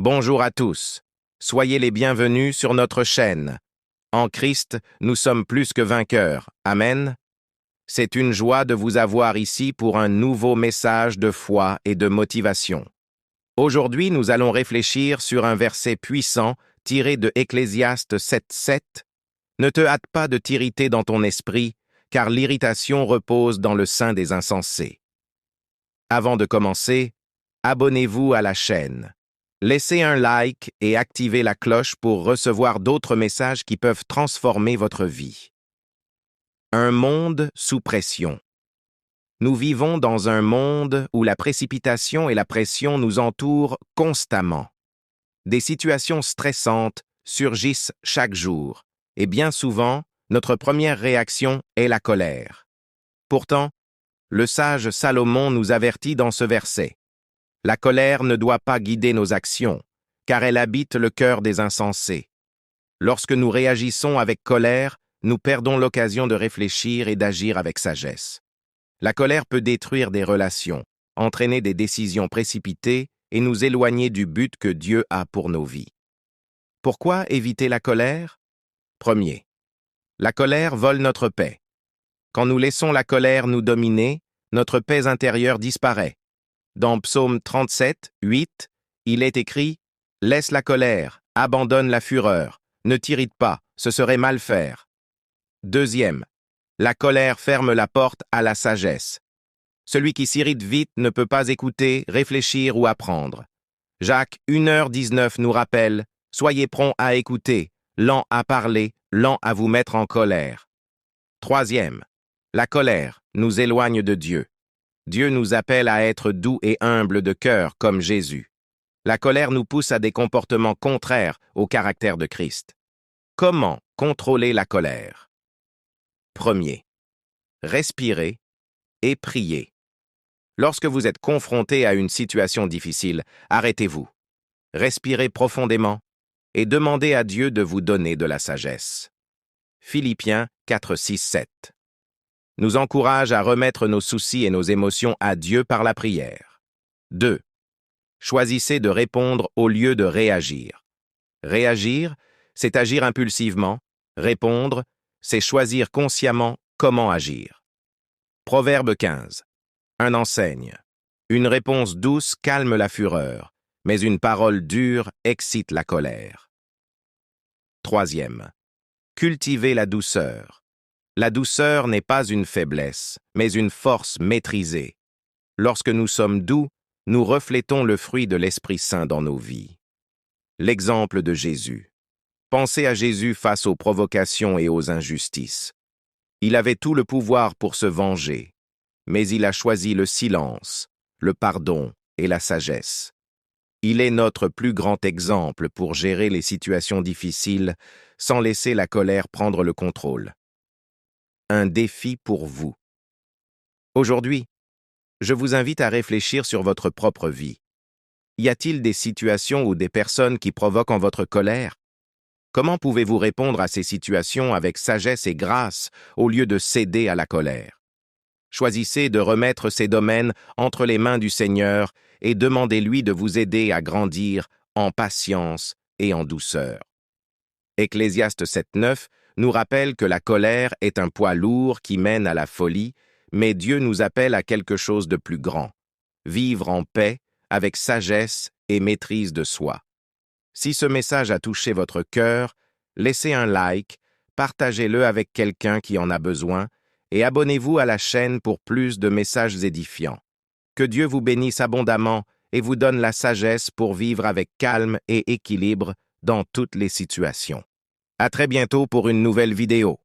Bonjour à tous. Soyez les bienvenus sur notre chaîne. En Christ, nous sommes plus que vainqueurs. Amen. C'est une joie de vous avoir ici pour un nouveau message de foi et de motivation. Aujourd'hui, nous allons réfléchir sur un verset puissant tiré de Ecclésiaste 7:7. Ne te hâte pas de t'irriter dans ton esprit, car l'irritation repose dans le sein des insensés. Avant de commencer, abonnez-vous à la chaîne. Laissez un like et activez la cloche pour recevoir d'autres messages qui peuvent transformer votre vie. Un monde sous pression. Nous vivons dans un monde où la précipitation et la pression nous entourent constamment. Des situations stressantes surgissent chaque jour, et bien souvent, notre première réaction est la colère. Pourtant, le sage Salomon nous avertit dans ce verset. La colère ne doit pas guider nos actions, car elle habite le cœur des insensés. Lorsque nous réagissons avec colère, nous perdons l'occasion de réfléchir et d'agir avec sagesse. La colère peut détruire des relations, entraîner des décisions précipitées et nous éloigner du but que Dieu a pour nos vies. Pourquoi éviter la colère? Premier, la colère vole notre paix. Quand nous laissons la colère nous dominer, notre paix intérieure disparaît. Dans Psaume 37, 8, il est écrit « Laisse la colère, abandonne la fureur, ne t'irrite pas, ce serait mal faire. » Deuxième, la colère ferme la porte à la sagesse. Celui qui s'irrite vite ne peut pas écouter, réfléchir ou apprendre. Jacques 1h19 nous rappelle « Soyez prompt à écouter, lent à parler, lent à vous mettre en colère. » Troisième, la colère nous éloigne de Dieu. Dieu nous appelle à être doux et humbles de cœur comme Jésus. La colère nous pousse à des comportements contraires au caractère de Christ. Comment contrôler la colère? Premier, respirez et priez. Lorsque vous êtes confronté à une situation difficile, arrêtez-vous. Respirez profondément et demandez à Dieu de vous donner de la sagesse. Philippiens 4:6-7 nous encourage à remettre nos soucis et nos émotions à Dieu par la prière. 2. Choisissez de répondre au lieu de réagir. Réagir, c'est agir impulsivement. Répondre, c'est choisir consciemment comment agir. Proverbe 15. Un enseigne. Une réponse douce calme la fureur, mais une parole dure excite la colère. Troisième. Cultivez la douceur. La douceur n'est pas une faiblesse, mais une force maîtrisée. Lorsque nous sommes doux, nous reflétons le fruit de l'Esprit Saint dans nos vies. L'exemple de Jésus. Pensez à Jésus face aux provocations et aux injustices. Il avait tout le pouvoir pour se venger, mais il a choisi le silence, le pardon et la sagesse. Il est notre plus grand exemple pour gérer les situations difficiles sans laisser la colère prendre le contrôle. Un défi pour vous. Aujourd'hui, je vous invite à réfléchir sur votre propre vie. Y a-t-il des situations ou des personnes qui provoquent en votre colère? Comment pouvez-vous répondre à ces situations avec sagesse et grâce au lieu de céder à la colère? Choisissez de remettre ces domaines entre les mains du Seigneur et demandez-lui de vous aider à grandir en patience et en douceur. Ecclésiaste 7:9 nous rappelle que la colère est un poids lourd qui mène à la folie, mais Dieu nous appelle à quelque chose de plus grand, vivre en paix, avec sagesse et maîtrise de soi. Si ce message a touché votre cœur, laissez un like, partagez-le avec quelqu'un qui en a besoin et abonnez-vous à la chaîne pour plus de messages édifiants. Que Dieu vous bénisse abondamment et vous donne la sagesse pour vivre avec calme et équilibre dans toutes les situations. À très bientôt pour une nouvelle vidéo.